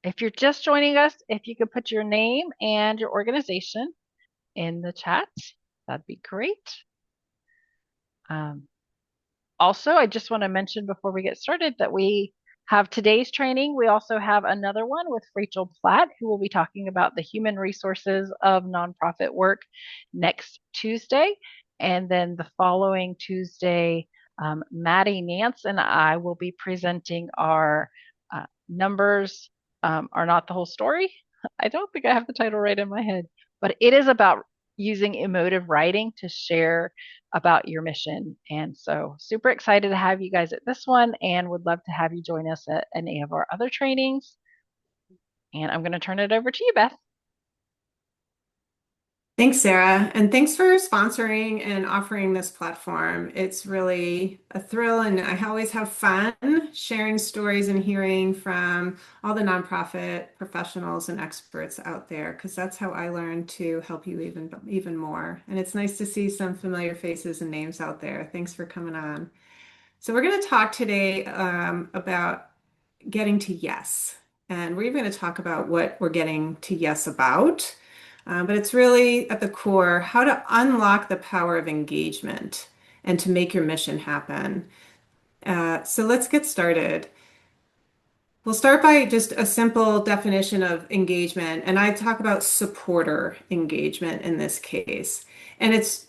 If you're just joining us, if you could put your name and your organization in the chat, that'd be great. Um, Also, I just want to mention before we get started that we have today's training. We also have another one with Rachel Platt, who will be talking about the human resources of nonprofit work next Tuesday. And then the following Tuesday, Maddie Nance and I will be presenting our numbers are not the whole story. I don't think I have the title right in my head, but it is about using emotive writing to share about your mission. And so, super excited to have you guys at this one and would love to have you join us at any of our other trainings. And I'm going to turn it over to you, Beth. Thanks, Sarah, and thanks for sponsoring and offering this platform. It's really a thrill, and I always have fun sharing stories and hearing from all the nonprofit professionals and experts out there, because that's how I learn to help you even more. And it's nice to see some familiar faces and names out there. Thanks for coming on. So we're going to talk today about getting to yes. And we're even going to talk about what we're getting to yes about. But it's really at the core how to unlock the power of engagement and to make your mission happen. So let's get started. We'll start by just a simple definition of engagement. And I talk about supporter engagement in this case. And it's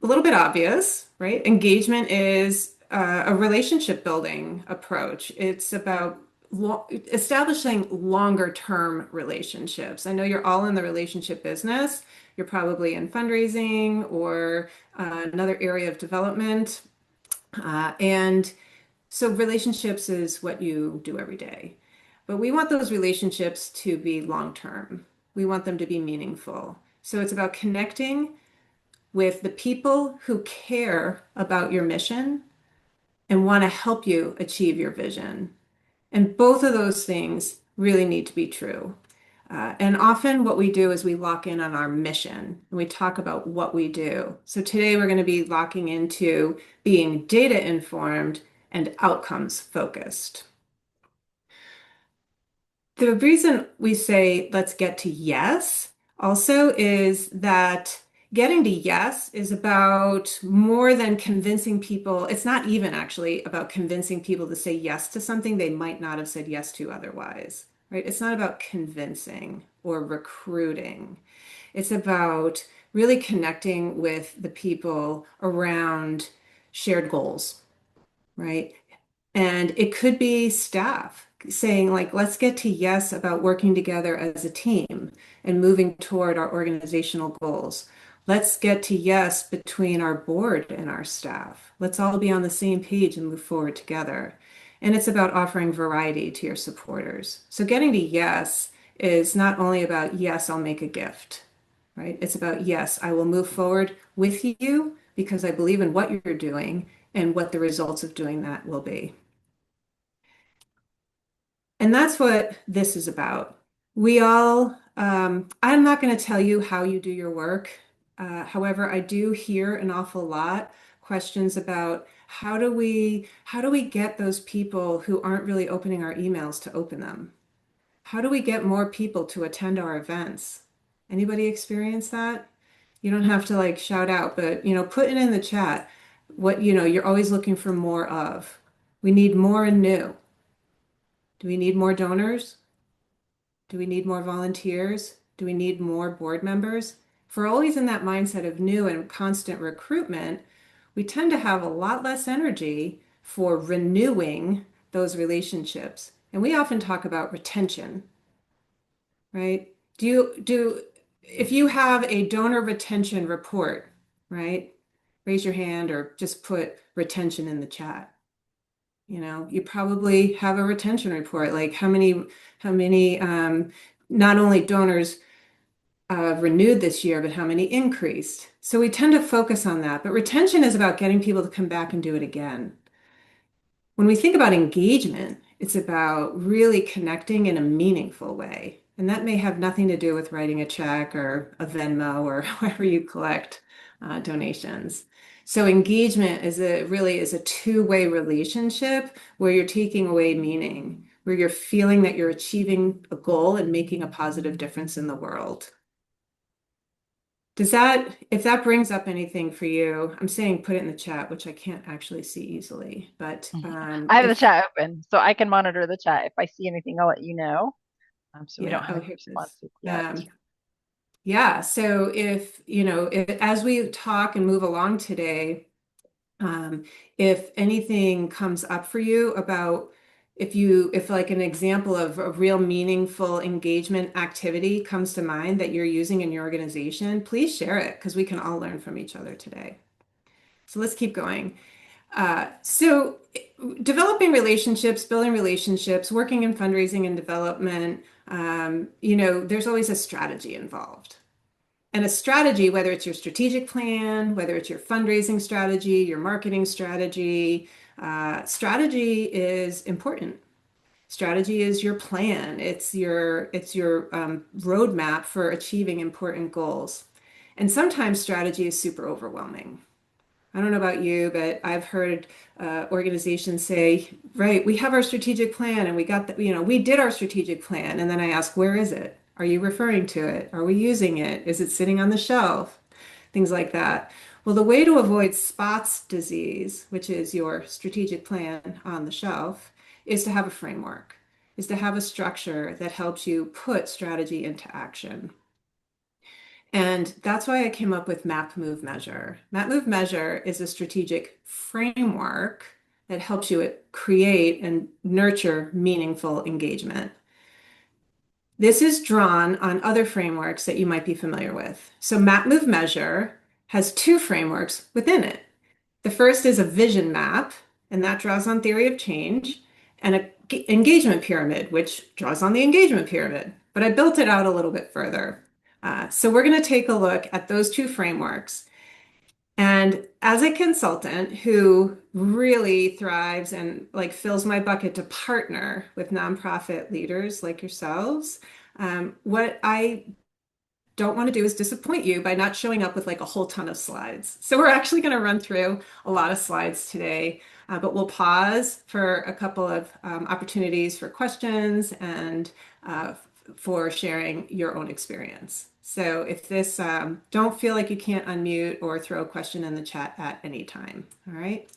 a little bit obvious, right? Engagement is a relationship building approach. It's about establishing longer term relationships. I know you're all in the relationship business. You're probably in fundraising or another area of development. And so relationships is what you do every day. But we want those relationships to be long term. We want them to be meaningful. So it's about connecting with the people who care about your mission and want to help you achieve your vision. And both of those things really need to be true. And often what we do is we lock in on our mission and we talk about what we do. So today we're going to be locking into being data informed and outcomes focused. The reason we say let's get to yes also is that getting to yes is about more than convincing people. It's not even actually about convincing people to say yes to something they might not have said yes to otherwise, right? It's not about convincing or recruiting. It's about really connecting with the people around shared goals, right? And it could be staff saying, like, let's get to yes about working together as a team and moving toward our organizational goals. Let's get to yes between our board and our staff. Let's all be on the same page and move forward together. And it's about offering variety to your supporters. So getting to yes is not only about, yes, I'll make a gift, right? It's about, yes, I will move forward with you because I believe in what you're doing and what the results of doing that will be. And that's what this is about. I'm not going to tell you how you do your work. However, I do hear an awful lot questions about how do we get those people who aren't really opening our emails to open them? How do we get more people to attend our events? Anybody experience that? You don't have to like shout out, but put it in the chat what you're always looking for more of. We need more and new. Do we need more donors? Do we need more volunteers? Do we need more board members? If we're always in that mindset of new and constant recruitment, we tend to have a lot less energy for renewing those relationships. And we often talk about retention, right? If you have a donor retention report, right? Raise your hand or just put retention in the chat. You probably have a retention report, like how many not only donors renewed this year, but how many increased. So we tend to focus on that. But retention is about getting people to come back and do it again. When we think about engagement, it's about really connecting in a meaningful way. And that may have nothing to do with writing a check or a Venmo or wherever you collect donations. So engagement really is a two-way relationship where you're taking away meaning. where you're feeling that you're achieving a goal and making a positive difference in the world. If that brings up anything for you, I'm saying put it in the chat, which I can't actually see easily, but Mhm. I have the if, chat open, so I can monitor the chat. If I see anything, I'll let you know. So we don't yeah, have oh, any here it is. responses yet. Yeah, so as we talk and move along today, Um, if anything comes up for you about if like an example of a real meaningful engagement activity comes to mind that you're using in your organization, please share it because we can all learn from each other today. So let's keep going. So developing relationships, building relationships, working in fundraising and development, there's always a strategy involved. And a strategy, whether it's your strategic plan, whether it's your fundraising strategy, your marketing strategy, strategy is important. Strategy is your plan. It's your roadmap for achieving important goals. And sometimes strategy is super overwhelming. I don't know about you, but I've heard organizations say, right, we have our strategic plan and we got that, we did our strategic plan. And then I ask, where is it? Are you referring to it? Are we using it? Is it sitting on the shelf? Things like that. Well, the way to avoid spots disease, which is your strategic plan on the shelf, is to have a framework, is to have a structure that helps you put strategy into action. And that's why I came up with Map, Move, Measure. Map, Move, Measure is a strategic framework that helps you create and nurture meaningful engagement. This is drawn on other frameworks that you might be familiar with. So Map, Move, Measure has two frameworks within it. The first is a vision map, and that draws on theory of change, and a engagement pyramid, which draws on the engagement pyramid. But I built it out a little bit further. So we're going to take a look at those two frameworks. And as a consultant who really thrives and like fills my bucket to partner with nonprofit leaders like yourselves, what I don't want to do is disappoint you by not showing up with like a whole ton of slides. So we're actually going to run through a lot of slides today, but we'll pause for a couple of opportunities for questions and for sharing your own experience. So if this, don't feel like you can't unmute or throw a question in the chat at any time. All right.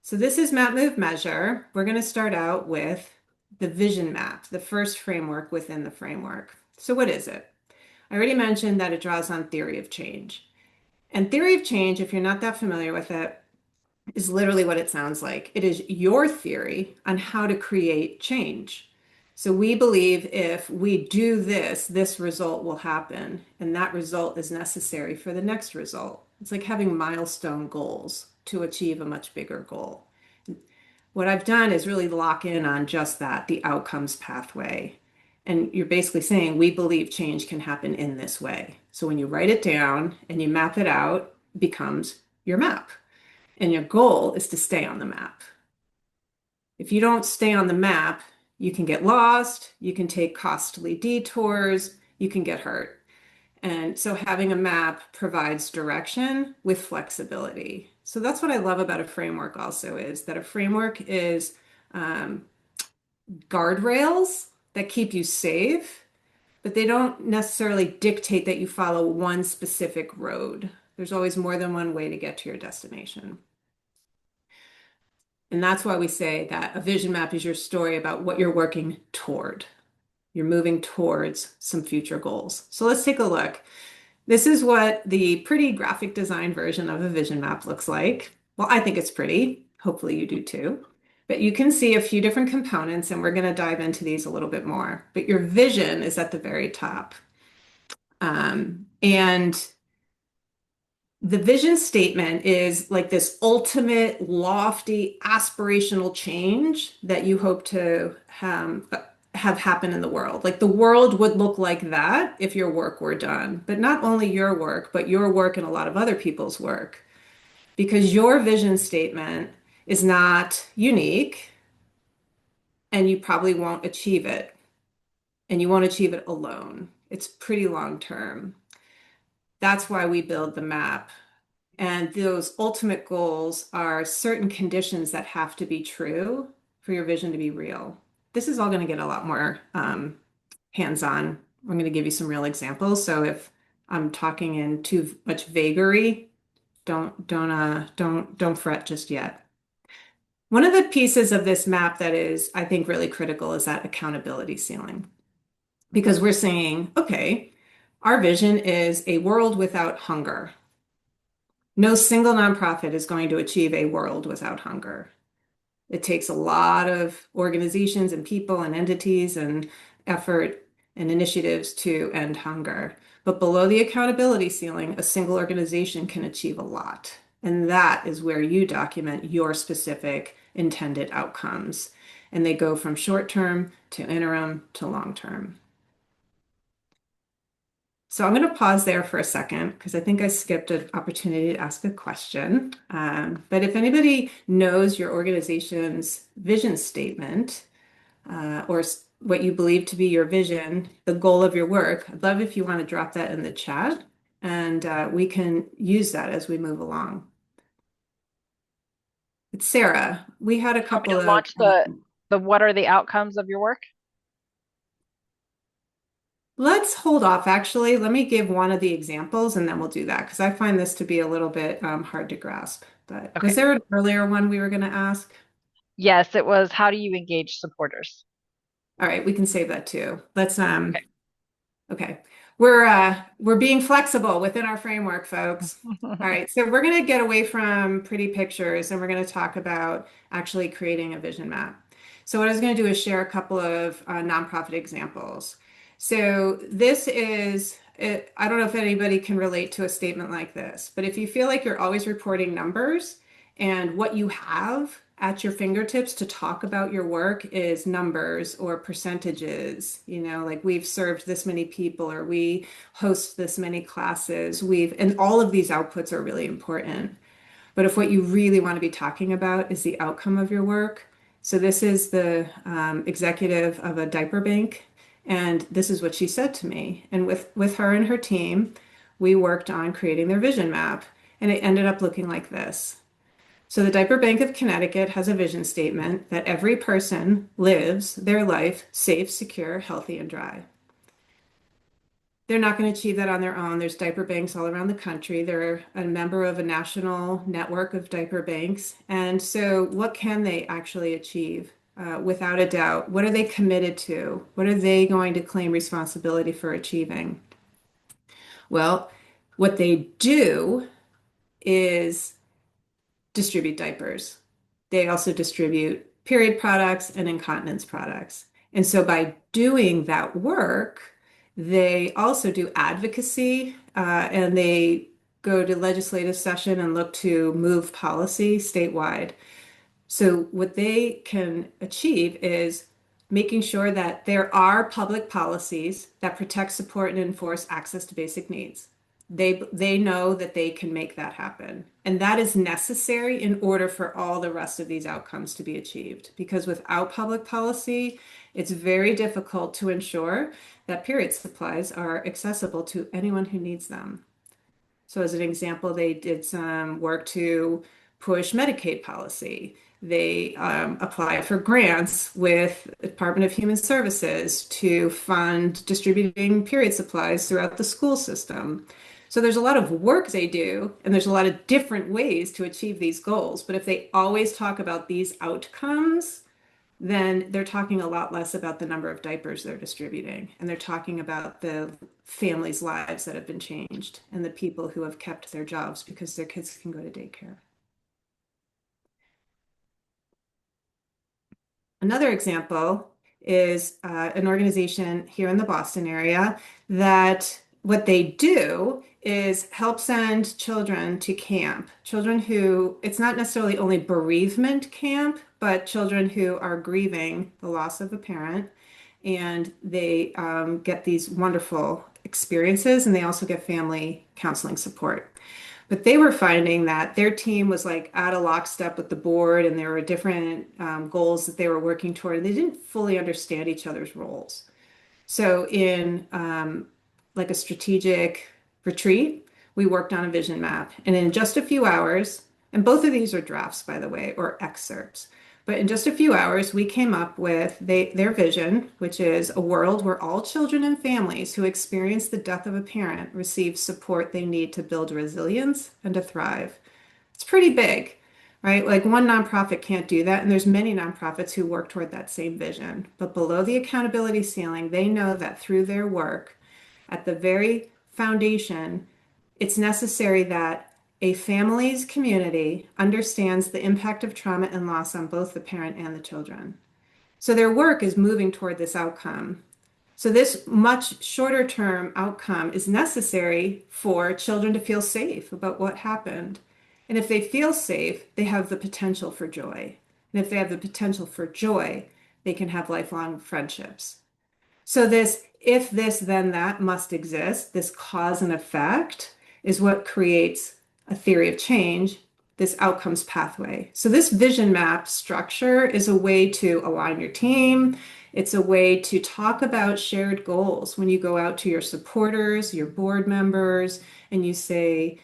So this is Map, Move, Measure. We're going to start out with the vision map, the first framework within the framework. So what is it? I already mentioned that it draws on theory of change. And theory of change, if you're not that familiar with it, is literally what it sounds like. It is your theory on how to create change. So we believe if we do this, this result will happen, and that result is necessary for the next result. It's like having milestone goals to achieve a much bigger goal. What I've done is really lock in on just that, the outcomes pathway. And you're basically saying, we believe change can happen in this way. So when you write it down and you map it out, it becomes your map. And your goal is to stay on the map. If you don't stay on the map, you can get lost, you can take costly detours, you can get hurt. And so having a map provides direction with flexibility. So that's what I love about a framework also is that a framework is um, guardrails that keep you safe, but they don't necessarily dictate that you follow one specific road. There's always more than one way to get to your destination. And that's why we say that a vision map is your story about what you're working toward. You're moving towards some future goals. So let's take a look. This is what the pretty graphic design version of a vision map looks like. Well, I think it's pretty. Hopefully you do too. But you can see a few different components, and we're going to dive into these a little bit more. But your vision is at the very top. And the vision statement is like this ultimate, lofty, aspirational change that you hope to have happen in the world. Like the world would look like that if your work were done, but not only your work, but your work and a lot of other people's work. Because your vision statement is not unique and you probably won't achieve it. And you won't achieve it alone. It's pretty long term. That's why we build the map. And those ultimate goals are certain conditions that have to be true for your vision to be real? This is all going to get a lot more hands-on. I'm going to give you some real examples. So if I'm talking in too much vagary, don't fret just yet. One of the pieces of this map that is, I think, really critical is that accountability ceiling. Because we're saying, okay, our vision is a world without hunger. No single nonprofit is going to achieve a world without hunger. It takes a lot of organizations and people and entities and effort and initiatives to end hunger. But below the accountability ceiling, a single organization can achieve a lot. And that is where you document your specific intended outcomes. And they go from short term to interim to long term. So I'm going to pause there for a second because I think I skipped an opportunity to ask a question. But if anybody knows your organization's vision statement or what you believe to be your vision, the goal of your work, I'd love if you want to drop that in the chat and we can use that as we move along. It's Sarah. We had a You want me couple to of launch the what are the outcomes of your work? let's hold off, actually. Let me give one of the examples and then we'll do that because I find this to be a little bit hard to grasp. But was Okay. there an earlier one we were going to ask? Yes, it was how do you engage supporters? All right, we can save that too. Let's Okay. okay. We're being flexible within our framework, folks. All right, so we're going to get away from pretty pictures and we're going to talk about actually creating a vision map. So what I was going to do is share a couple of nonprofit examples. So this is, I don't know if anybody can relate to a statement like this, but if you feel like you're always reporting numbers and what you have at your fingertips to talk about your work is numbers or percentages, like we've served this many people or we host this many classes, and all of these outputs are really important. But if what you really want to be talking about is the outcome of your work, so this is the executive of a diaper bank, and this is what she said to me. And with her and her team, we worked on creating their vision map, and it ended up looking like this. So the Diaper Bank of Connecticut has a vision statement that every person lives their life safe, secure, healthy, and dry. They're not going to achieve that on their own. There's diaper banks all around the country. They're a member of a national network of diaper banks. And so, what can they actually achieve? Without a doubt, what are they committed to? What are they going to claim responsibility for achieving? Well, what they do is distribute diapers. They also distribute period products and incontinence products. And so by doing that work, they also do advocacy and they go to legislative session and look to move policy statewide. So what they can achieve is making sure that there are public policies that protect, support, and enforce access to basic needs. They know that they can make that happen. And that is necessary in order for all the rest of these outcomes to be achieved. Because without public policy, it's very difficult to ensure that period supplies are accessible to anyone who needs them. So, as an example, they did some work to push Medicaid policy. They applied for grants with the Department of Human Services to fund distributing period supplies throughout the school system. So, there's a lot of work they do, and there's a lot of different ways to achieve these goals. But if they always talk about these outcomes, then they're talking a lot less about the number of diapers they're distributing. And they're talking about the families' lives that have been changed and the people who have kept their jobs because their kids can go to daycare. Another example is an organization here in the Boston area that what they do is help send children to camp. Children who, it's not necessarily only bereavement camp, but children who are grieving the loss of a parent. And they get these wonderful experiences and they also get family counseling support. But they were finding that their team was like out of lockstep with the board, and there were different goals that they were working toward, and they didn't fully understand each other's roles. So, in like a strategic retreat, we worked on a vision map, and in just a few hours, and both of these are drafts, by the way, or excerpts, But in just a few hours, we came up with their vision, which is a world where all children and families who experience the death of a parent receive support they need to build resilience and to thrive. It's pretty big, right? Like one nonprofit can't do that, and there's many nonprofits who work toward that same vision. But below the accountability ceiling, they know that through their work, at the very foundation, it's necessary that a family's community understands the impact of trauma and loss on both the parent and the children. So their work is moving toward this outcome. So this much shorter term outcome is necessary for children to feel safe about what happened. And if they feel safe, they have the potential for joy. And if they have the potential for joy, they can have lifelong friendships. So this if this then that must exist, this cause and effect is what creates a theory of change, this outcomes pathway. So this vision map structure is a way to align your team. It's a way to talk about shared goals when you go out to your supporters, your board members, and you say,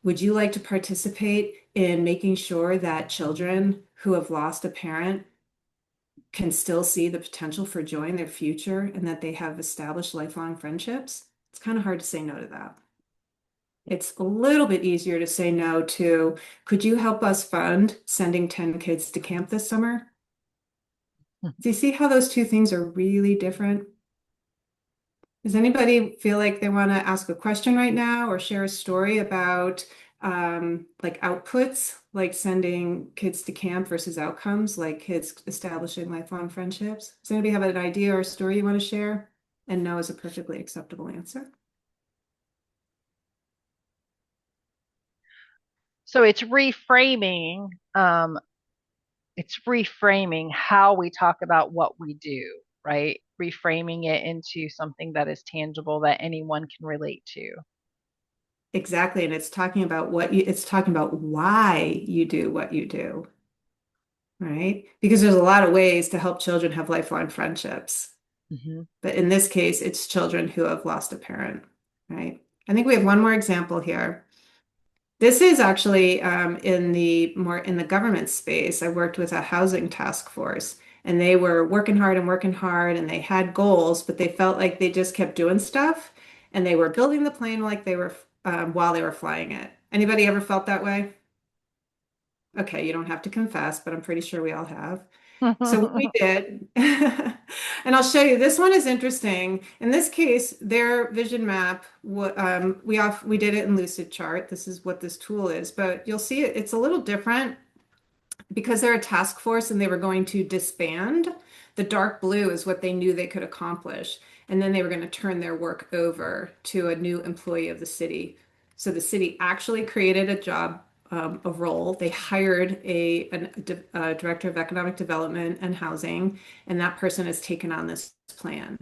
would you like to participate in making sure that children who have lost a parent can still see the potential for joy in their future and that they have established lifelong friendships? It's kind of hard to say no to that. It's a little bit easier to say no to, could you help us fund sending 10 kids to camp this summer? Do you see how those two things are really different? Does anybody feel like they want to ask a question right now or share a story about like outputs, like sending kids to camp versus outcomes, like kids establishing lifelong friendships? Does anybody have an idea or a story you want to share? And no is a perfectly acceptable answer. So it's reframing how we talk about what we do, right? Reframing it into something that is tangible that anyone can relate to. Exactly. And it's talking about it's talking about why you do what you do, right? Because there's a lot of ways to help children have lifelong friendships. Mm-hmm. But in this case, it's children who have lost a parent, right? I think we have one more example here. This is actually in the government space. I worked with a housing task force, and they were working hard, and they had goals, but they felt like they just kept doing stuff, and they were building the plane like they were while they were flying it. Anybody ever felt that way? Okay, you don't have to confess, but I'm pretty sure we all have. So what we did, and I'll show you, this one is interesting. In this case, their vision map, we did it in Lucid Chart. This is what this tool is, but you'll see it's a little different because they're a task force and they were going to disband. The dark blue is what they knew they could accomplish, and then they were going to turn their work over to a new employee of the city. So the city actually created a role. They hired a director of economic development and housing, and that person has taken on this plan.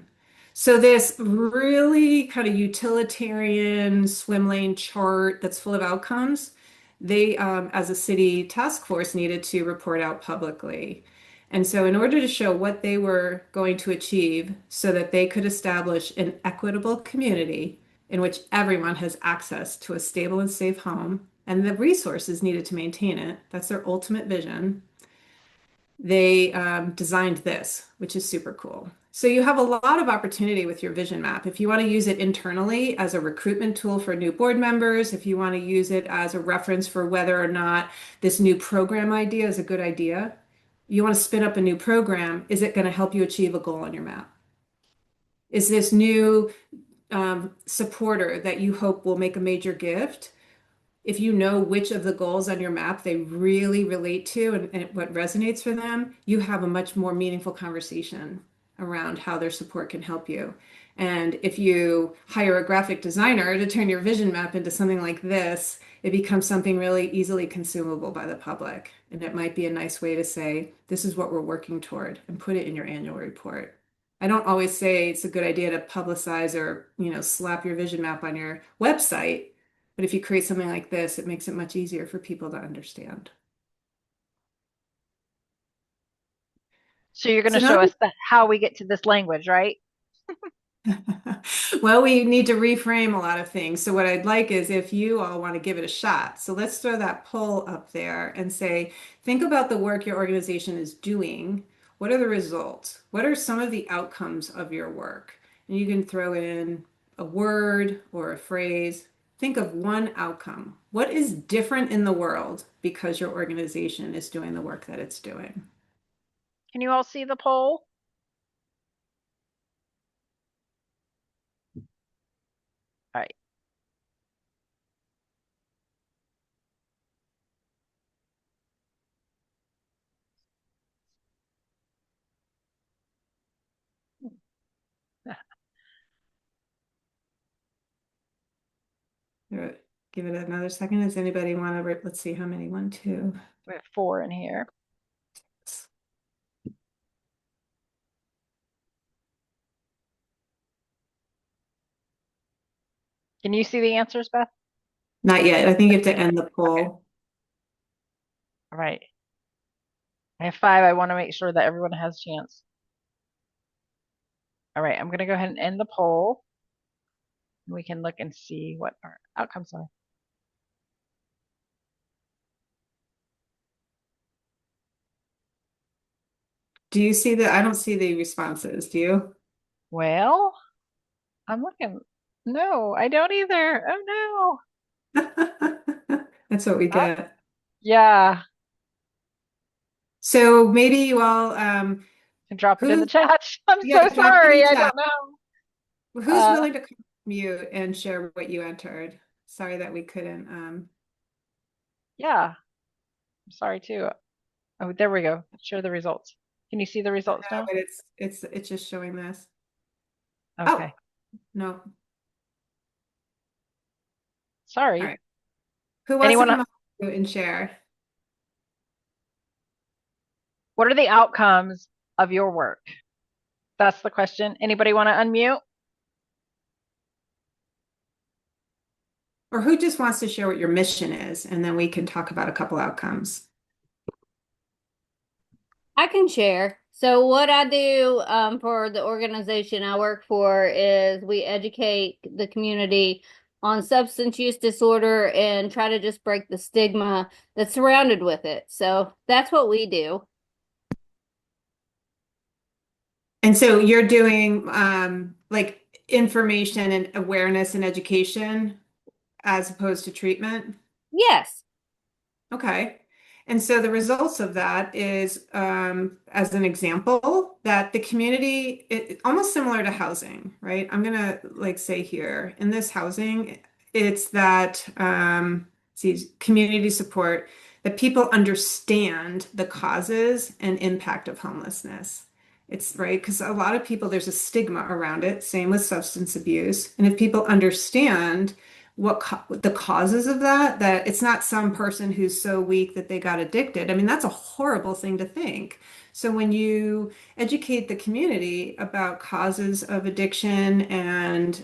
So this really kind of utilitarian swim lane chart that's full of outcomes, they, as a city task force, needed to report out publicly. And so, in order to show what they were going to achieve so that they could establish an equitable community in which everyone has access to a stable and safe home and the resources needed to maintain it, that's their ultimate vision, they designed this, which is super cool. So you have a lot of opportunity with your vision map. If you want to use it internally as a recruitment tool for new board members, if you want to use it as a reference for whether or not this new program idea is a good idea, you want to spin up a new program, is it going to help you achieve a goal on your map? Is this new supporter that you hope will make a major gift? If you know which of the goals on your map they really relate to and what resonates for them, you have a much more meaningful conversation around how their support can help you. And if you hire a graphic designer to turn your vision map into something like this, it becomes something really easily consumable by the public. And it might be a nice way to say, this is what we're working toward and put it in your annual report. I don't always say it's a good idea to publicize or, slap your vision map on your website, but if you create something like this, it makes it much easier for people to understand. So you're going So to now, show us how we get to this language, right? Well, we need to reframe a lot of things. So, what I'd like is if you all want to give it a shot. So, let's throw that poll up there and say, think about the work your organization is doing. What are the results? What are some of the outcomes of your work? And you can throw in a word or a phrase. Think of one outcome. What is different in the world because your organization is doing the work that it's doing? Can you all see the poll? All right. Give it another second. Does anybody want to, let's see how many? One, two. We have 4 in here. Can you see the answers, Beth? Not yet. I think you have to end the Okay. poll. All right. I have 5. I want to make sure that everyone has a chance. All right. I'm going to go ahead and end the poll. We can look and see what our outcomes are. Do you see the, I don't see the responses. Do you? Well, I'm looking. No, I don't either. Oh That's what we no. get. Yeah. So maybe you all, And drop it in the who, chat. I'm yeah, so drop it in sorry. the I chat. don't know. Who's Uh, willing to come mute and share what you entered? Sorry that we couldn't. yeah. I'm sorry too. Oh, there we go. Share the results. Can you see the No, results now? but it's just showing this. Oh, Okay. no. All Sorry. right. Who wants to Anyone? come up and share? What are the outcomes of your work? That's the question. Anybody want to unmute? Or who just wants to share what your mission is? And then we can talk about a couple outcomes. I can share. So what I do for the organization I work for is we educate the community on substance use disorder and try to just break the stigma that's surrounded with it. So that's what we do. And so you're doing like information and awareness and education as opposed to treatment? Yes. Okay. And so the results of that is, as an example, that the community, almost similar to housing, right? I'm gonna like say here in this housing, it's that see, community support, that people understand the causes and impact of homelessness. It's right because a lot of people, there's a stigma around it, same with substance abuse. And if people understand the causes of that, that it's not some person who's so weak that they got addicted. I mean, that's a horrible thing to think. So when you educate the community about causes of addiction and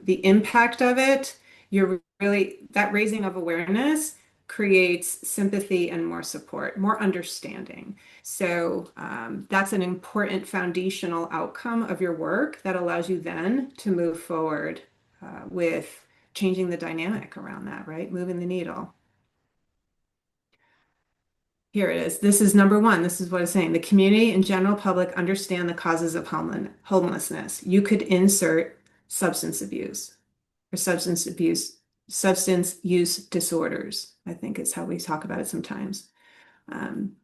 the impact of it, you're really, that raising of awareness creates sympathy and more support, more understanding. So that's an important foundational outcome of your work that allows you then to move forward with changing the dynamic around that, right? Moving the needle. Here it is. This is number one. This is what it's saying. The community and general public understand the causes of homelessness. You could insert substance abuse or substance use disorders, I think is how we talk about it sometimes.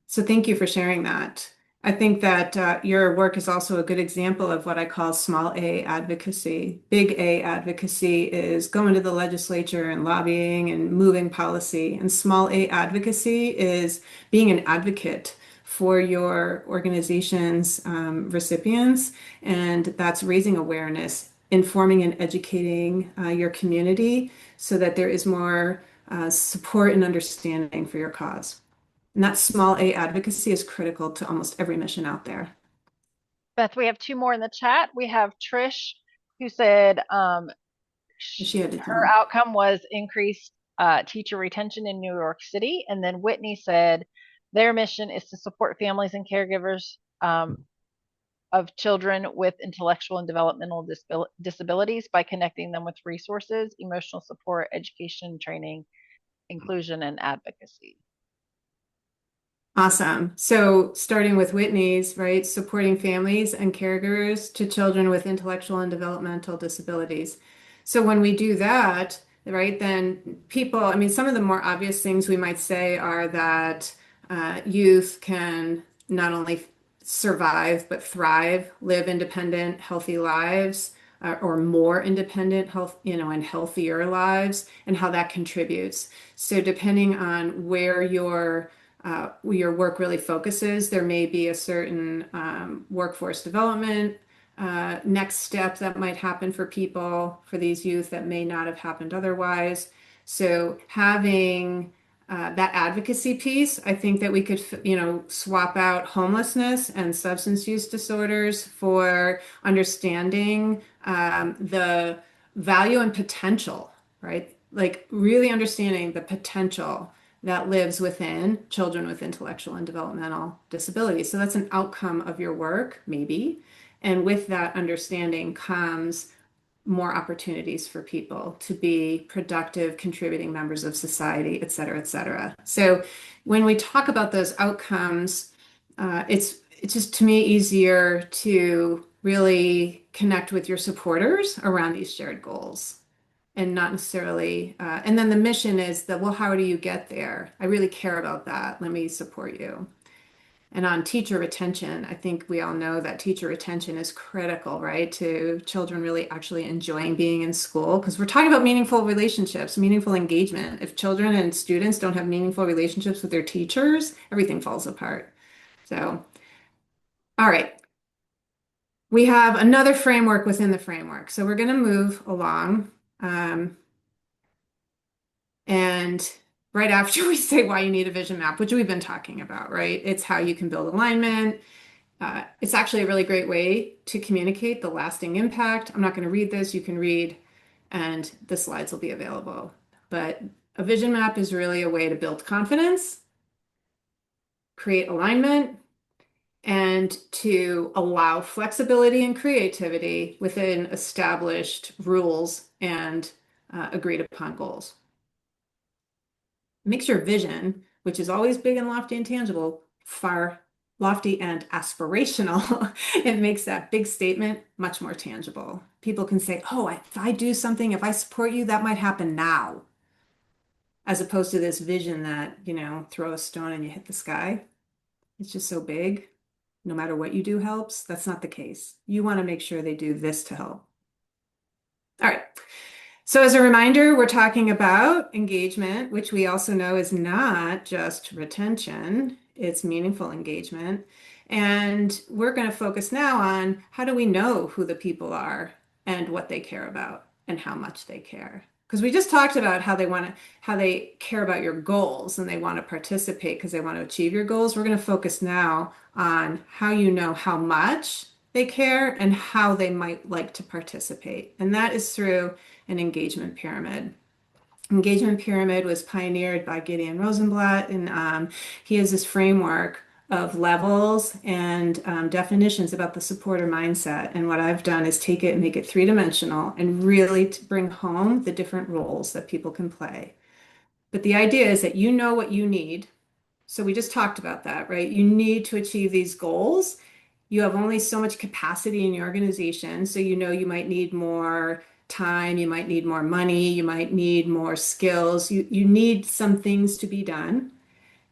So thank you for sharing that. I think that your work is also a good example of what I call small A advocacy. Big A advocacy is going to the legislature and lobbying and moving policy. And small A advocacy is being an advocate for your organization's recipients. And that's raising awareness, informing and educating your community so that there is more support and understanding for your cause. And that small A advocacy is critical to almost every mission out there. Beth, we have 2 more in the chat. We have Trish who said She had to her jump. outcome was increased teacher retention in New York City. And then Whitney said their mission is to support families and caregivers of children with intellectual and developmental disabilities by connecting them with resources, emotional support, education, training, inclusion, and advocacy. Awesome. So starting with Whitney's, right, supporting families and caregivers to children with intellectual and developmental disabilities. So when we do that, right, then people, I mean, some of the more obvious things we might say are that youth can not only survive, but thrive, live independent, healthy lives, or more independent, health, and healthier lives, and how that contributes. So depending on where your work really focuses, there may be a certain workforce development next step that might happen for people, for these youth that may not have happened otherwise. So having that advocacy piece, I think that we could, swap out homelessness and substance use disorders for understanding the value and potential, right? Like really understanding the potential that lives within children with intellectual and developmental disabilities. So that's an outcome of your work, maybe. And with that understanding comes more opportunities for people to be productive, contributing members of society, et cetera, et cetera. So when we talk about those outcomes, it's just to me easier to really connect with your supporters around these shared goals and not necessarily, and then the mission is that, well, how do you get there? I really care about that. Let me support you. And on teacher retention, I think we all know that teacher retention is critical, right, to children really actually enjoying being in school because we're talking about meaningful relationships, meaningful engagement. If children and students don't have meaningful relationships with their teachers, everything falls apart. So, all right. We have another framework within the framework. So we're going to move along. And right after we say why you need a vision map, which we've been talking about, right? It's how you can build alignment. It's actually a really great way to communicate the lasting impact. I'm not going to read this, you can read, and the slides will be available. But a vision map is really a way to build confidence, create alignment, and to allow flexibility and creativity within established rules and agreed upon goals. Makes your vision, which is always big and lofty and tangible, far lofty and aspirational. It makes that big statement much more tangible. People can say, oh, if I do something, if I support you, that might happen now. As opposed to this vision that, throw a stone and you hit the sky. It's just so big. No matter what you do helps. That's not the case. You want to make sure they do this to help. All right. So as a reminder, we're talking about engagement, which we also know is not just retention, it's meaningful engagement. And we're going to focus now on how do we know who the people are and what they care about and how much they care. Because we just talked about how they care about your goals and they want to participate because they want to achieve your goals. We're going to focus now on how you know how much they care and how they might like to participate. And that is through an engagement pyramid. Engagement pyramid was pioneered by Gideon Rosenblatt, and he has this framework of levels and definitions about the supporter mindset. And what I've done is take it and make it three-dimensional and really to bring home the different roles that people can play. But the idea is that you know what you need. So we just talked about that, right? You need to achieve these goals. You have only so much capacity in your organization. So you might need more time, you might need more money, you might need more skills. You need some things to be done.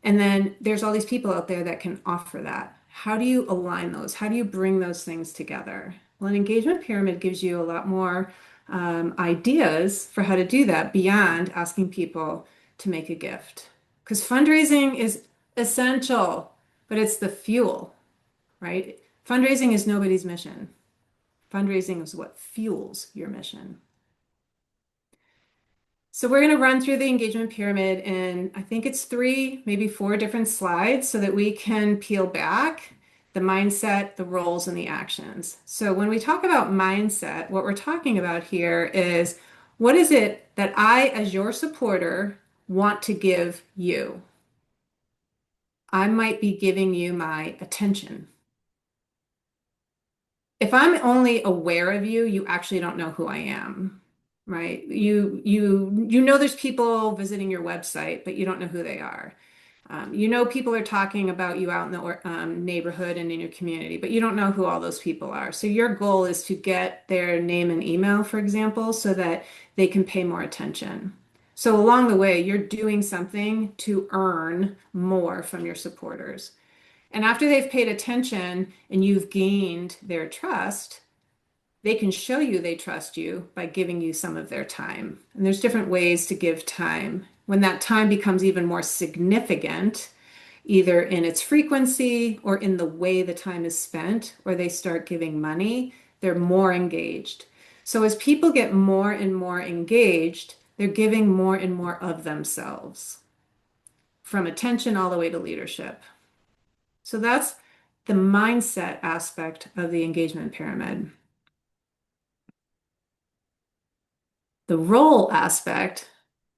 And then there's all these people out there that can offer that. How do you align those? How do you bring those things together? Well, an engagement pyramid gives you a lot more ideas for how to do that beyond asking people to make a gift. Because fundraising is essential, but it's the fuel, right? Fundraising is nobody's mission. Fundraising is what fuels your mission. So we're going to run through the engagement pyramid in, I think it's 3, maybe 4 different slides so that we can peel back the mindset, the roles, and the actions. So when we talk about mindset, what we're talking about here is what is it that I, as your supporter, want to give you? I might be giving you my attention. if I'm only aware of you, you actually don't know who I am, right? You know there's people visiting your website, but you don't know who they are. You know people are talking about you out in the neighborhood and in your community, but you don't know who all those people are. So your goal is to get their name and email, for example, so that they can pay more attention. So along the way, you're doing something to earn more from your supporters. And after they've paid attention and you've gained their trust, they can show you they trust you by giving you some of their time. And there's different ways to give time. When that time becomes even more significant, either in its frequency or in the way the time is spent, or they start giving money, they're more engaged. So as people get more and more engaged, they're giving more and more of themselves, from attention all the way to leadership. So that's the mindset aspect of the engagement pyramid. The role aspect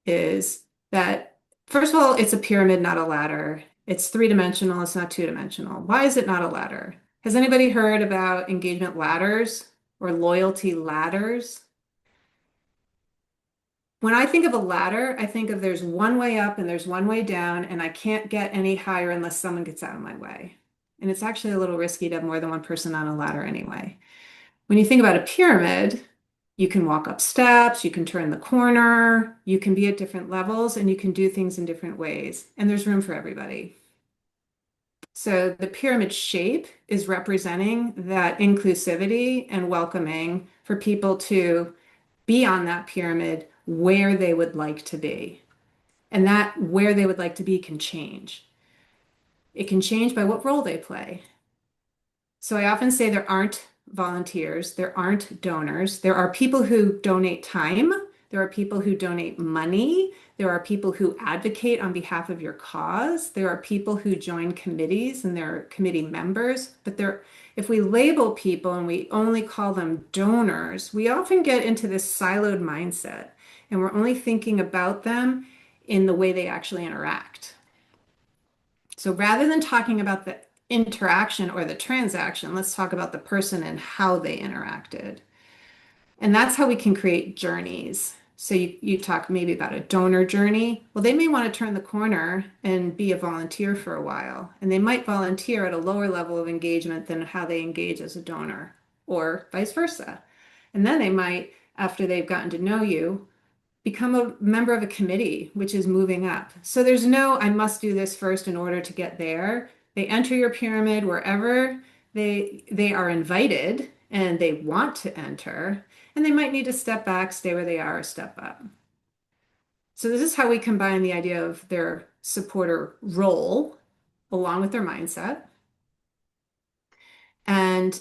is that, first of all, it's a pyramid, not a ladder. It's three-dimensional, it's not two-dimensional. Why is it not a ladder? Has anybody heard about engagement ladders or loyalty ladders? When I think of a ladder, I think of there's one way up and there's one way down, and I can't get any higher unless someone gets out of my way. And it's actually a little risky to have more than one person on a ladder anyway. When you think about a pyramid, you can walk up steps, you can turn the corner, you can be at different levels, and you can do things in different ways. And there's room for everybody. So the pyramid shape is representing that inclusivity and welcoming for people to be on that pyramid where they would like to be. And that where they would like to be can change. It can change by what role they play. So I often say there aren't volunteers, there aren't donors. There are people who donate time, there are people who donate money, there are people who advocate on behalf of your cause, there are people who join committees and they're committee members. But there, if we label people and we only call them donors, we often get into this siloed mindset and we're only thinking about them in the way they actually interact. So rather than talking about the interaction or the transaction, let's talk about the person and how they interacted. And that's how we can create journeys. So you talk maybe about a donor journey. Well, they may want to turn the corner and be a volunteer for a while. And they might volunteer at a lower level of engagement than how they engage as a donor, or vice versa. And then they might, after they've gotten to know you, become a member of a committee, which is moving up. So there's no, I must do this first in order to get there. They enter your pyramid wherever they are invited and they want to enter, and they might need to step back, stay where they are, or step up. So this is how we combine the idea of their supporter role along with their mindset. And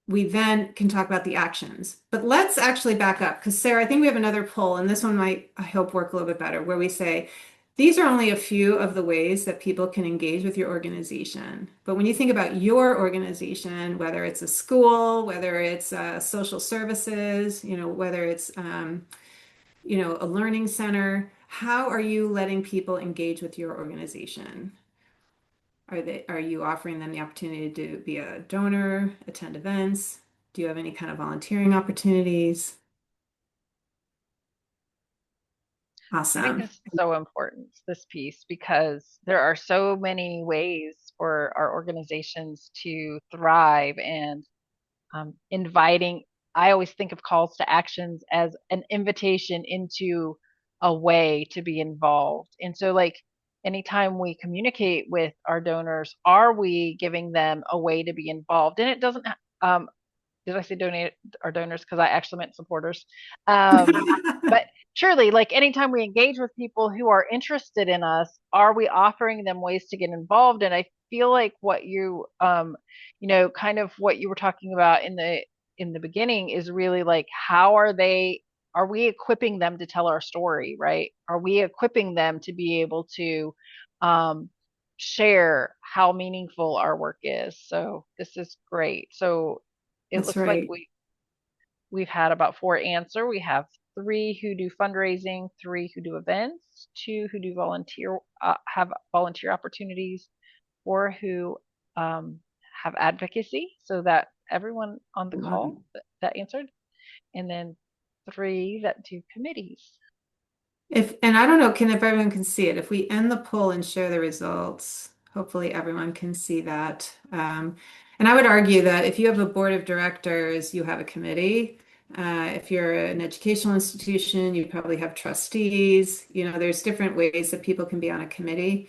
we then can talk about the actions. But let's actually back up because Sarah, I think we have another poll, and this one might, I hope, work a little bit better, where we say, these are only a few of the ways that people can engage with your organization. But when you think about your organization, whether it's a school, whether it's social services, whether it's a learning center, how are you letting people engage with your organization? Are you offering them the opportunity to be a donor, attend events? Do you have any kind of volunteering opportunities? I think Awesome. this is so important, this piece, because there are so many ways for our organizations to thrive and inviting. I always think of calls to actions as an invitation into a way to be involved. And so, like, anytime we communicate with our donors, are we giving them a way to be involved? And it doesn't, did I say donate our donors? Because I actually meant supporters. But surely, like anytime we engage with people who are interested in us, are we offering them ways to get involved? And I feel like what kind of what you were talking about in the beginning is really like, how are we equipping them to tell our story, right? Are we equipping them to be able to um, share how meaningful our work is? So this is great. So it That's looks like right. we've had about four answer. We have three who do fundraising, three who do events, two who do have volunteer opportunities, four who have advocacy. So that everyone on the Love call that answered, and then 3 that do committees. And I don't know, if everyone can see it. If we end the poll and share the results, hopefully everyone can see that. And I would argue that if you have a board of directors, you have a committee. If you're an educational institution, you probably have trustees. There's different ways that people can be on a committee.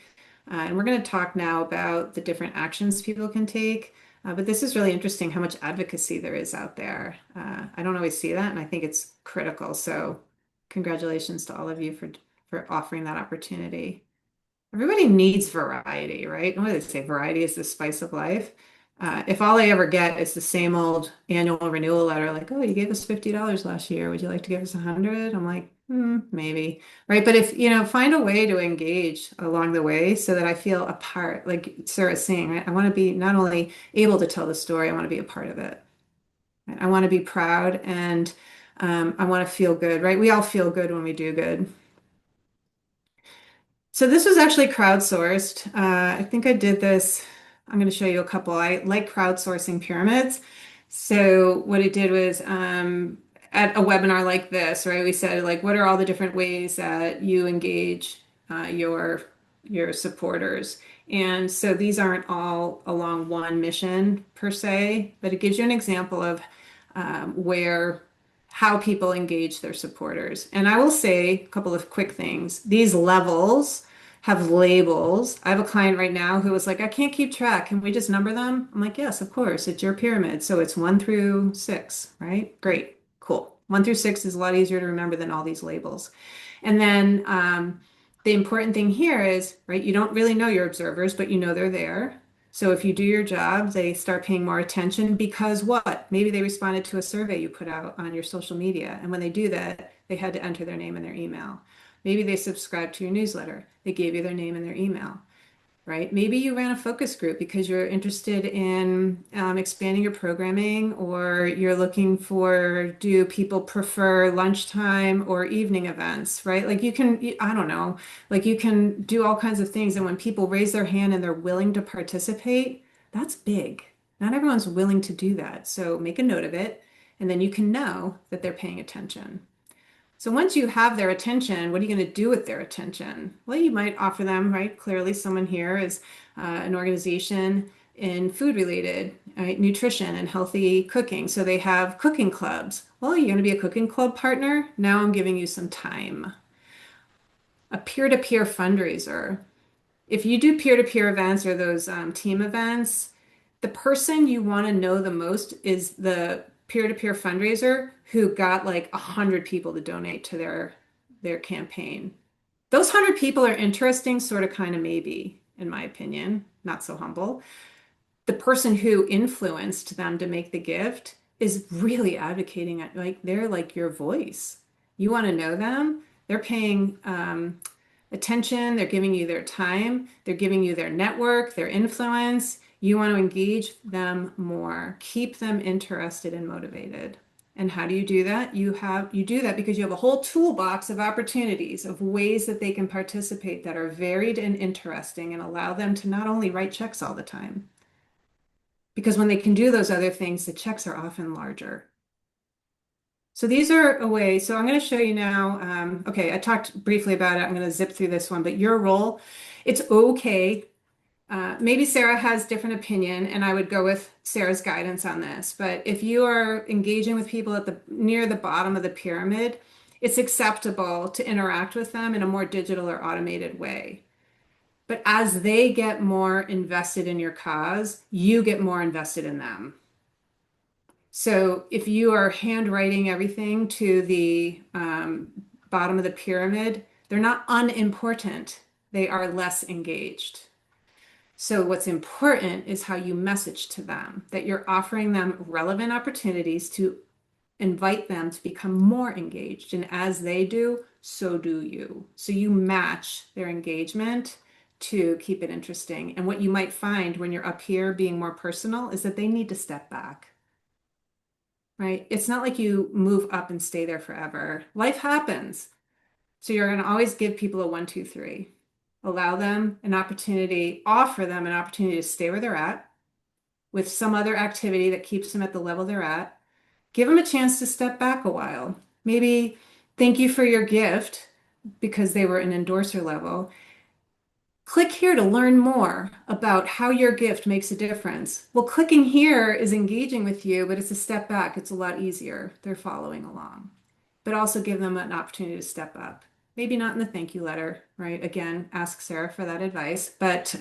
And we're going to talk now about the different actions people can take. But this is really interesting how much advocacy there is out there. I don't always see that, and I think it's critical. So congratulations to all of you for offering that opportunity. Everybody needs variety, right? What do they say? Variety is the spice of life. If all I ever get is the same old annual renewal letter, like, oh, you gave us $50 last year. Would you like to give us 100? I'm like, maybe, right? But if, find a way to engage along the way so that I feel a part, like Sarah's saying, right? I want to be not only able to tell the story, I want to be a part of it. Right? I want to be proud and I want to feel good, right? We all feel good when we do good. So this was actually crowdsourced. I think I did this. I'm going to show you a couple. I like crowdsourcing pyramids. So what I did was at a webinar like this, right? We said like, what are all the different ways that you engage your supporters? And so these aren't all along one mission per se, but it gives you an example of where how people engage their supporters. And I will say a couple of quick things. These levels have labels. I have a client right now who was like, I can't keep track. Can we just number them? I'm like, yes, of course. It's your pyramid. So it's 1 through 6, right? Great. Cool. 1 through 6 is a lot easier to remember than all these labels. And then the important thing here is, right, you don't really know your observers, but you know they're there. So if you do your job, they start paying more attention because what? Maybe they responded to a survey you put out on your social media. And when they do that, they had to enter their name and their email. Maybe they subscribed to your newsletter. They gave you their name and their email, right? Maybe you ran a focus group because you're interested in expanding your programming, or you're looking for, do people prefer lunchtime or evening events, right? Like I don't know, like you can do all kinds of things. And when people raise their hand and they're willing to participate, that's big. Not everyone's willing to do that. So make a note of it, and then you can know that they're paying attention. So once you have their attention, what are you going to do with their attention? Well, you might offer them, right? Clearly, someone here is an organization in food related, right? Nutrition and healthy cooking. So they have cooking clubs. Well, you're going to be a cooking club partner. Now I'm giving you some time. A peer-to-peer fundraiser. If you do peer-to-peer events or those team events, the person you want to know the most is the peer-to-peer fundraiser who got like 100 people to donate to their campaign. Those 100 people are interesting, sort of, kind of, maybe, in my opinion, not so humble. The person who influenced them to make the gift is really advocating it. Like they're like your voice. You want to know them. They're paying attention. They're giving you their time. They're giving you their network, their influence. You want to engage them more, keep them interested and motivated. And how do you do that? You do that because you have a whole toolbox of opportunities, of ways that they can participate that are varied and interesting and allow them to not only write checks all the time, because when they can do those other things, the checks are often larger. So these are a way. So I'm going to show you now. Okay, I talked briefly about it. I'm going to zip through this one, but your role, it's okay. Maybe Sarah has different opinion, and I would go with Sarah's guidance on this. But if you are engaging with people at the near the bottom of the pyramid, it's acceptable to interact with them in a more digital or automated way. But as they get more invested in your cause, you get more invested in them. So if you are handwriting everything to the bottom of the pyramid, they're not unimportant. They are less engaged. So what's important is how you message to them, that you're offering them relevant opportunities to invite them to become more engaged. And as they do, so do you. So you match their engagement to keep it interesting. And what you might find when you're up here being more personal is that they need to step back, right? It's not like you move up and stay there forever. Life happens. So you're going to always give people a 1, 2, 3. Allow them an opportunity, offer them an opportunity to stay where they're at, with some other activity that keeps them at the level they're at. Give them a chance to step back a while. Maybe thank you for your gift because they were an endorser level. Click here to learn more about how your gift makes a difference. Well, clicking here is engaging with you, but it's a step back. It's a lot easier. They're following along. But also give them an opportunity to step up. Maybe not in the thank you letter, right? Again, ask Sarah for that advice. But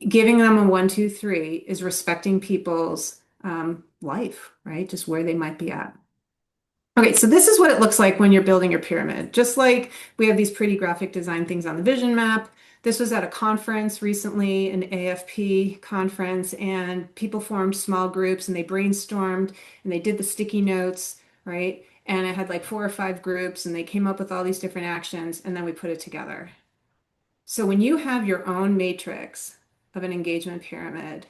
giving them a one, two, three is respecting people's life, right? Just where they might be at. Okay, so this is what it looks like when you're building your pyramid. Just like we have these pretty graphic design things on the vision map. This was at a conference recently, an AFP conference, and people formed small groups and they brainstormed and they did the sticky notes, right? And it had like 4 or 5 groups and they came up with all these different actions and then we put it together. So when you have your own matrix of an engagement pyramid,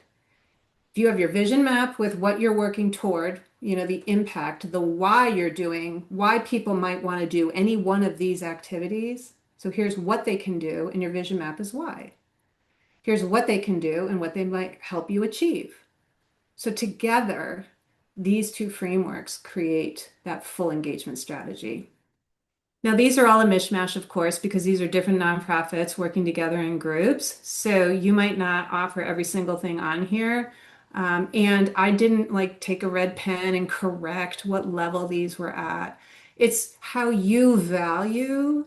if you have your vision map with what you're working toward, the impact, the why you're doing, why people might want to do any one of these activities. So here's what they can do, and your vision map is why. Here's what they can do and what they might help you achieve. So together, these two frameworks create that full engagement strategy. Now, these are all a mishmash, of course, because these are different nonprofits working together in groups. So you might not offer every single thing on here. And I didn't like take a red pen and correct what level these were at. It's how you value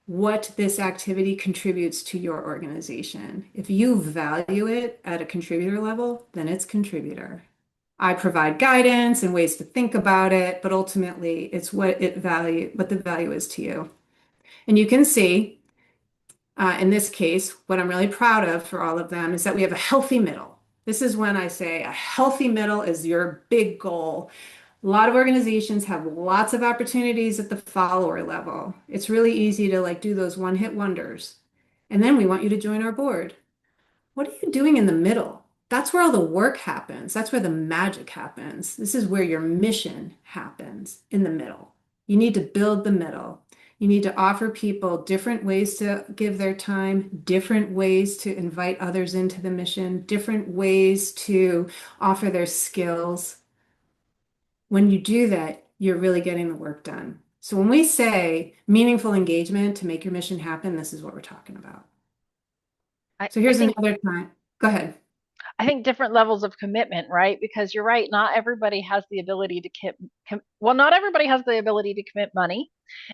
what this activity contributes to your organization. If you value it at a contributor level, then it's contributor. I provide guidance and ways to think about it, but ultimately it's what the value is to you. And you can see, in this case, what I'm really proud of for all of them is that we have a healthy middle. This is when I say a healthy middle is your big goal. A lot of organizations have lots of opportunities at the follower level. It's really easy to like do those one-hit wonders. And then we want you to join our board. What are you doing in the middle? That's where all the work happens. That's where the magic happens. This is where your mission happens in the middle. You need to build the middle. You need to offer people different ways to give their time, different ways to invite others into the mission, different ways to offer their skills. When you do that, you're really getting the work done. So when we say meaningful engagement to make your mission happen, this is what we're talking about. I, So I here's think another time. Go ahead. I think different levels of commitment, right? Because you're right, not everybody has the ability to well, not everybody has the ability to commit money,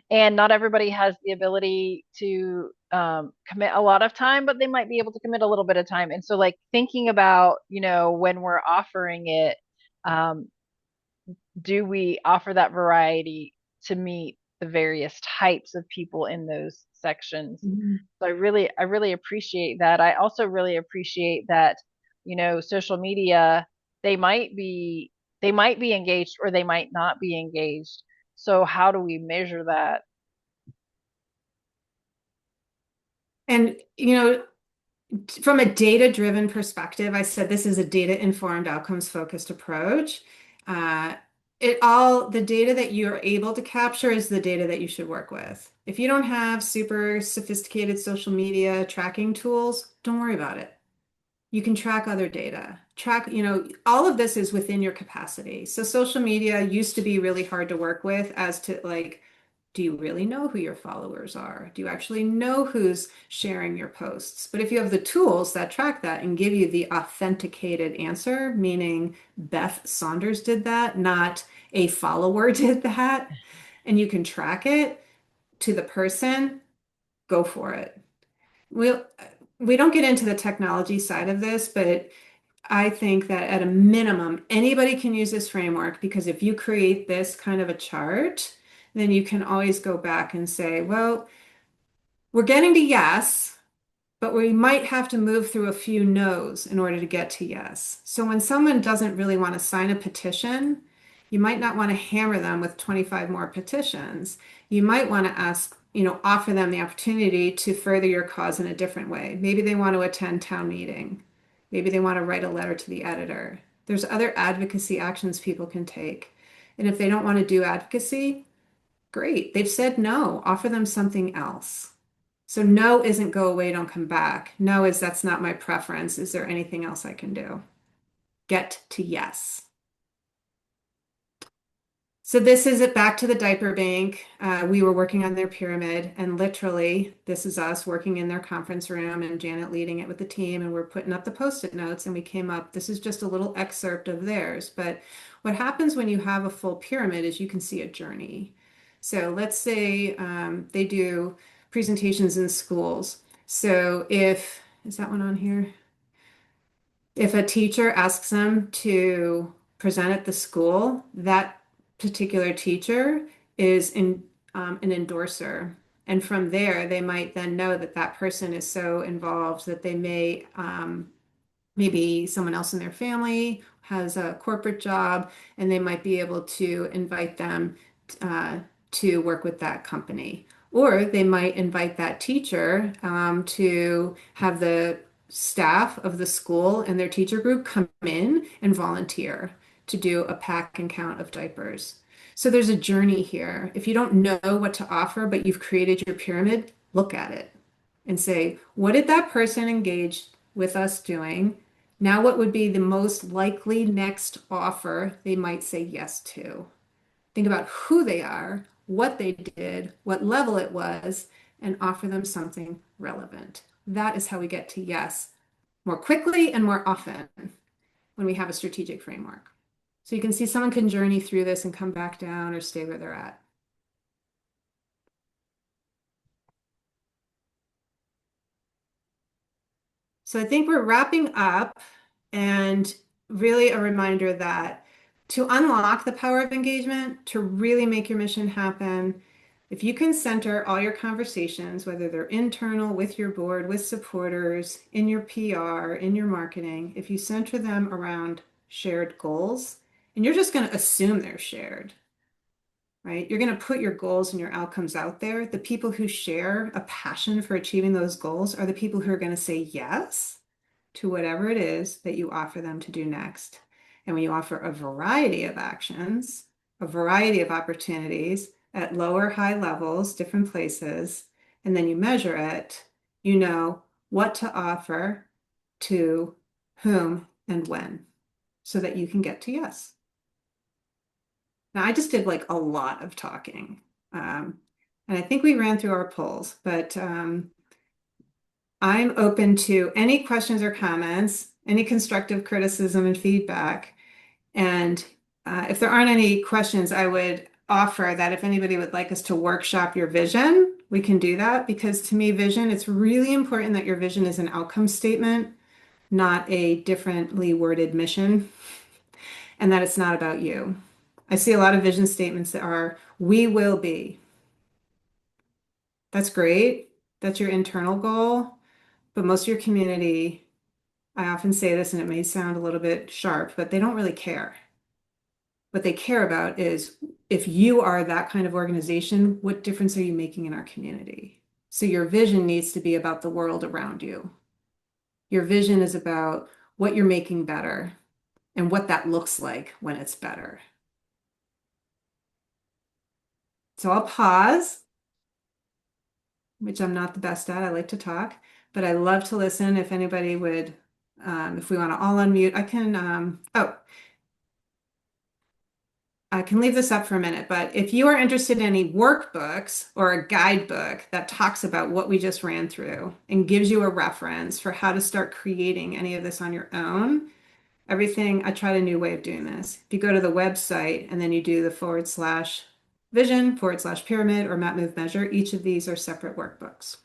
and not everybody has the ability to commit a lot of time, but they might be able to commit a little bit of time. And so, like thinking about, when we're offering it, um, do we offer that variety to meet the various types of people in those sections? Mhm. So I really appreciate that. I also really appreciate that, social media, they might be they might be engaged or they might not be engaged. So how do we measure that? And, from a data-driven perspective, I said this is a data-informed, outcomes-focused approach. Uh, the data that you're able to capture is the data that you should work with. If you don't have super sophisticated social media tracking tools, don't worry about it. You can track other data. All of this is within your capacity. So social media used to be really hard to work with as to like, do you really know who your followers are? Do you actually know who's sharing your posts? But if you have the tools that track that and give you the authenticated answer, meaning Beth Saunders did that, not a follower did that, and you can track it to the person, go for it. We'll, we don't get into the technology side of this, but I think that at a minimum, anybody can use this framework because if you create this kind of a chart, then you can always go back and say, well, we're getting to yes, but we might have to move through a few no's in order to get to yes. So when someone doesn't really want to sign a petition, you might not want to hammer them with 25 more petitions. You might want to offer them the opportunity to further your cause in a different way. Maybe they want to attend town meeting. Maybe they want to write a letter to the editor. There's other advocacy actions people can take. And if they don't want to do advocacy, great. They've said no. Offer them something else. So no isn't go away, don't come back. No is that's not my preference. Is there anything else I can do? Get to yes. So this is it back to the diaper bank. We were working on their pyramid, and literally, this is us working in their conference room and Janet leading it with the team, and we're putting up the post-it notes, and we came up. This is just a little excerpt of theirs, but what happens when you have a full pyramid is you can see a journey. So let's say they do presentations in schools. So if, is that one on here? If a teacher asks them to present at the school, that particular teacher is an endorser. And from there, they might then know that that person is so involved that they may maybe someone else in their family has a corporate job, and they might be able to invite them uh, to work with that company. Or they might invite that teacher to have the staff of the school and their teacher group come in and volunteer to do a pack and count of diapers. So there's a journey here. If you don't know what to offer, but you've created your pyramid, look at it and say, what did that person engage with us doing? Now, what would be the most likely next offer they might say yes to? Think about who they are, what they did, what level it was, and offer them something relevant. That is how we get to yes more quickly and more often when we have a strategic framework. So you can see someone can journey through this and come back down or stay where they're at. So I think we're wrapping up, and really a reminder that to unlock the power of engagement, to really make your mission happen, if you can center all your conversations, whether they're internal with your board, with supporters, in your PR, in your marketing, if you center them around shared goals, and you're just going to assume they're shared, right? You're going to put your goals and your outcomes out there. The people who share a passion for achieving those goals are the people who are going to say yes to whatever it is that you offer them to do next. And when you offer a variety of actions, a variety of opportunities at lower, high levels, different places, and then you measure it, you know what to offer to whom and when so that you can get to yes. Now, I just did like a lot of talking. And I think we ran through our polls, but I'm open to any questions or comments, any constructive criticism and feedback. And if there aren't any questions, I would offer that if anybody would like us to workshop your vision, we can do that, because to me, vision, it's really important that your vision is an outcome statement, not a differently worded mission, and that it's not about you. I see a lot of vision statements that are, we will be. That's great. That's your internal goal. But most of your community, I often say this and it may sound a little bit sharp, but they don't really care. What they care about is, if you are that kind of organization, what difference are you making in our community? So your vision needs to be about the world around you. Your vision is about what you're making better and what that looks like when it's better. So I'll pause, which I'm not the best at. I like to talk, but I love to listen. If anybody would, if we want to all unmute, I can leave this up for a minute, but if you are interested in any workbooks or a guidebook that talks about what we just ran through and gives you a reference for how to start creating any of this on your own, everything, I tried a new way of doing this. If you go to the website and then you do the /vision/pyramid or MapMoveMeasure, each of these are separate workbooks.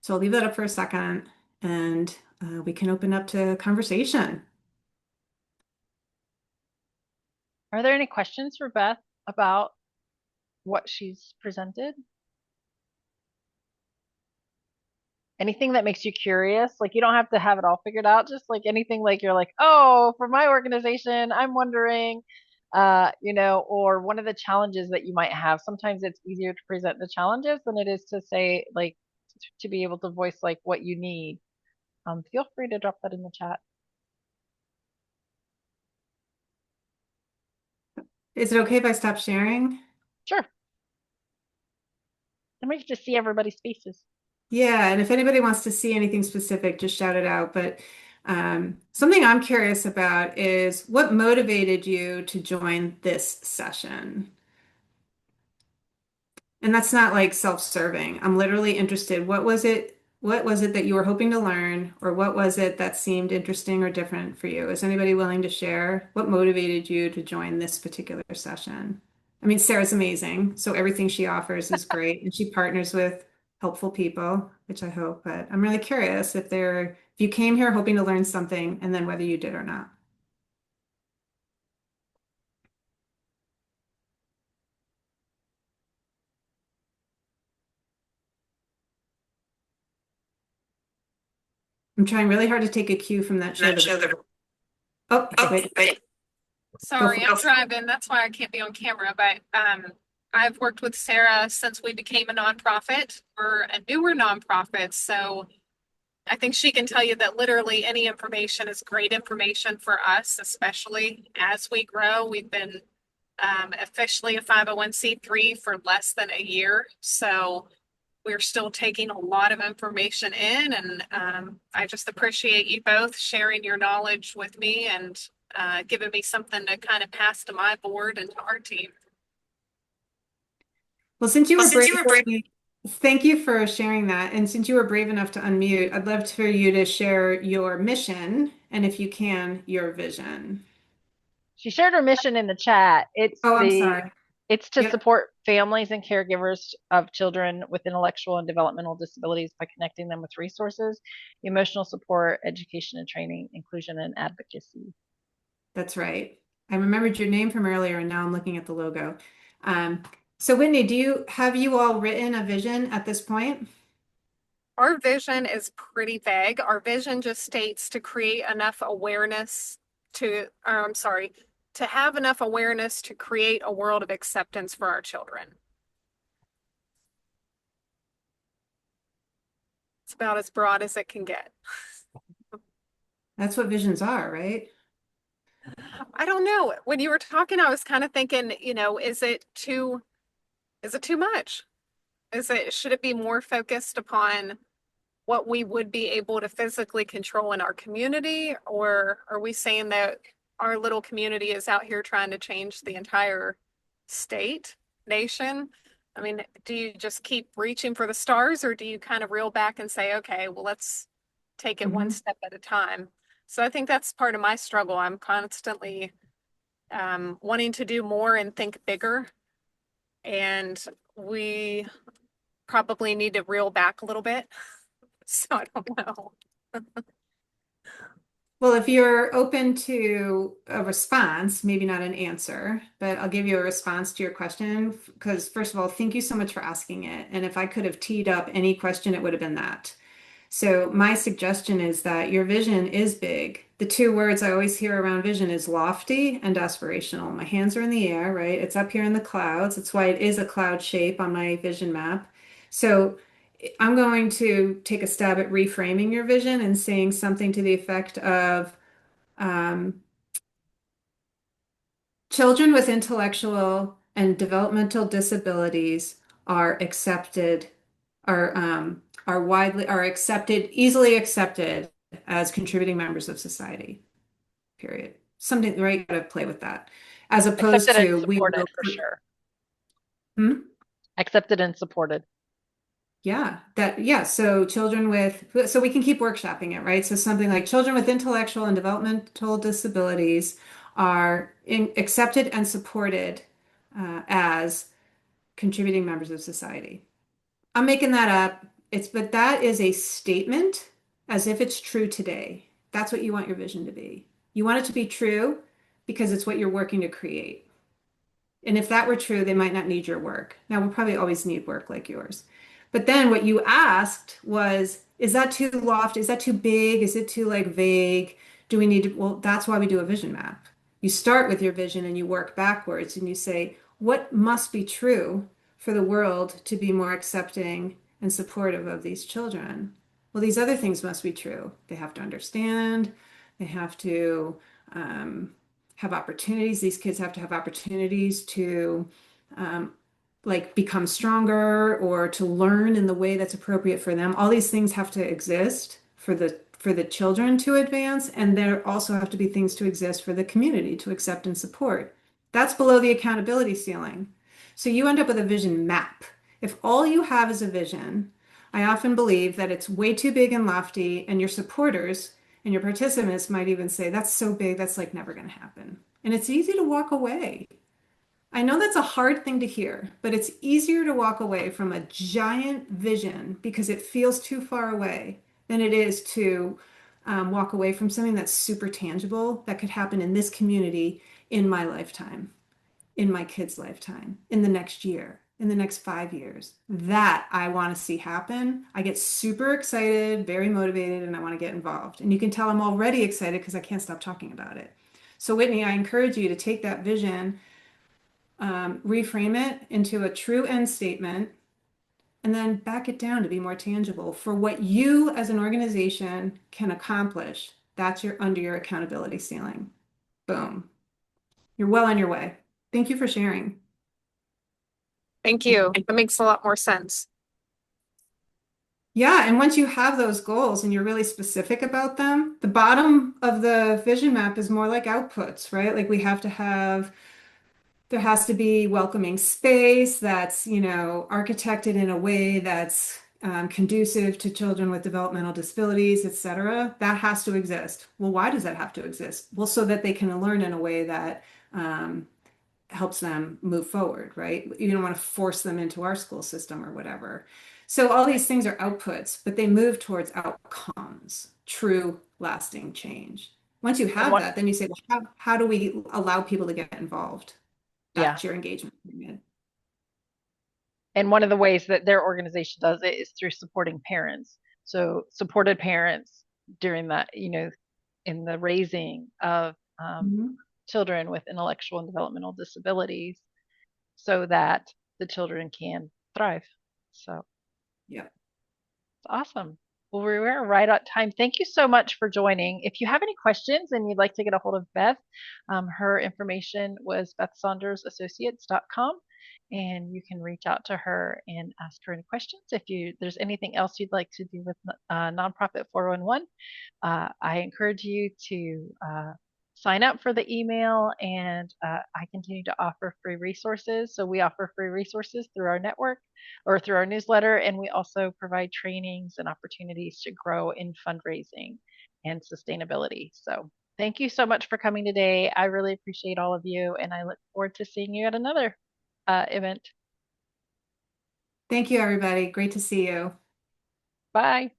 So I'll leave that up for a second, and we can open up to conversation. Are there any questions for Beth about what she's presented? Anything that makes you curious? Like, you don't have to have it all figured out, just like anything like you're like, oh, for my organization, I'm wondering, or one of the challenges that you might have. Sometimes it's easier to present the challenges than it is to say, like, to be able to voice like what you need. Feel free to drop that in the chat. Is it okay if I stop sharing? Sure. And we get to see everybody's faces. Yeah, and if anybody wants to see anything specific, just shout it out. But something I'm curious about is what motivated you to join this session? And that's not like self-serving. I'm literally interested. What was it that you were hoping to learn, or what was it that seemed interesting or different for you? Is anybody willing to share what motivated you to join this particular session? I mean, Sarah's amazing, so everything she offers is great, and she partners with helpful people, which I hope, but I'm really curious if you came here hoping to learn something and then whether you did or not. I'm trying really hard to take a cue from that show. Oh, wait, go Sorry, for I'm driving. That's why I can't be on camera. But I've worked with Sarah since we became a nonprofit. We're a newer nonprofit, so I think she can tell you that literally any information is great information for us, especially as we grow. We've been officially a 501(c)(3) for less than a year, so we're still taking a lot of information in, and I just appreciate you both sharing your knowledge with me and giving me something to kind of pass to my board and to our team. Well, since you were brave, thank you for sharing that. And since you were brave enough to unmute, I'd love for you to share your mission and, if you can, your vision. She shared her mission in the chat. Oh, I'm sorry. It's to Yep, support families and caregivers of children with intellectual and developmental disabilities by connecting them with resources, emotional support, education and training, inclusion and advocacy. that's right. I remembered your name from earlier, and now I'm looking at the logo. Um, so, Whitney, have you all written a vision at this point? Our vision is pretty vague. Our vision just states to create enough awareness to have enough awareness to create a world of acceptance for our children. It's about as broad as it can get. That's what visions are, right? I don't know. When you were talking, I was kind of thinking, is it too much? Should it be more focused upon what we would be able to physically control in our community? Or are we saying that our little community is out here trying to change the entire state, nation? I mean, do you just keep reaching for the stars, or do you kind of reel back and say, okay, well, let's take it one Mhm. step at a time? So I think that's part of my struggle. I'm constantly wanting to do more and think bigger. And we probably need to reel back a little bit. So I don't know. Well, if you're open to a response, maybe not an answer, but I'll give you a response to your question. Because, first of all, thank you so much for asking it. And if I could have teed up any question, it would have been that. So, my suggestion is that your vision is big. The two words I always hear around vision is lofty and aspirational. My hands are in the air, right? It's up here in the clouds. That's why it is a cloud shape on my vision map. So, I'm going to take a stab at reframing your vision and saying something to the effect of um, children with intellectual and developmental disabilities are accepted, easily accepted as contributing members of society. Period. Something, right? You gotta play with that. As opposed Accepted and to we supported will. for sure. Hmm? Accepted and supported. Yeah. So we can keep workshopping it, right? So something like children with intellectual and developmental disabilities are accepted and supported as contributing members of society. I'm making that up. But that is a statement as if it's true today. That's what you want your vision to be. You want it to be true because it's what you're working to create. And if that were true, they might not need your work. Now, we'll probably always need work like yours. But then what you asked was, is that too lofty? Is that too big? Is it too like vague? Do we need to? Well, that's why we do a vision map. You start with your vision and you work backwards and you say, what must be true for the world to be more accepting and supportive of these children? Well, these other things must be true. They have to understand, they have to have opportunities. These kids have to have opportunities to um, like become stronger or to learn in the way that's appropriate for them. All these things have to exist for the children to advance, and there also have to be things to exist for the community to accept and support. That's below the accountability ceiling. So you end up with a vision map. If all you have is a vision, I often believe that it's way too big and lofty, and your supporters and your participants might even say, that's so big, that's like never going to happen. And it's easy to walk away. I know that's a hard thing to hear, but it's easier to walk away from a giant vision because it feels too far away than it is to walk away from something that's super tangible that could happen in this community in my lifetime, in my kids' lifetime, in the next year, in the next 5 years. That I want to see happen. I get super excited, very motivated, and I want to get involved. And you can tell I'm already excited because I can't stop talking about it. So, Whitney, I encourage you to take that vision, reframe it into a true end statement, and then back it down to be more tangible for what you as an organization can accomplish. That's your under your accountability ceiling. Boom. You're well on your way. Thank you for sharing. Thank you. That makes a lot more sense. Yeah, and once you have those goals and you're really specific about them, the bottom of the vision map is more like outputs, right? Like we have to have there has to be welcoming space that's, architected in a way that's conducive to children with developmental disabilities, et cetera. That has to exist. Well, why does that have to exist? Well, so that they can learn in a way that helps them move forward, right? You don't want to force them into our school system or whatever. So all these things are outputs, but they move towards outcomes, true lasting change. Once you And have what, that, then you say, well, how do we allow people to get involved? yeah. That's your engagement period. And one of the ways that their organization does it is through supporting parents. So supported parents during that, in the raising of Mhm. children with intellectual and developmental disabilities so that the children can thrive. So Yeah. it's awesome. Well, we were right on time. Thank you so much for joining. If you have any questions and you'd like to get a hold of Beth, her information was bethsaundersassociates.com, and you can reach out to her and ask her any questions. If there's anything else you'd like to do with Nonprofit 411, I encourage you to sign up for the email, and I continue to offer free resources. So we offer free resources through our network or through our newsletter, and we also provide trainings and opportunities to grow in fundraising and sustainability. So thank you so much for coming today. I really appreciate all of you, and I look forward to seeing you at another event. Thank you, everybody. Great to see you. Bye.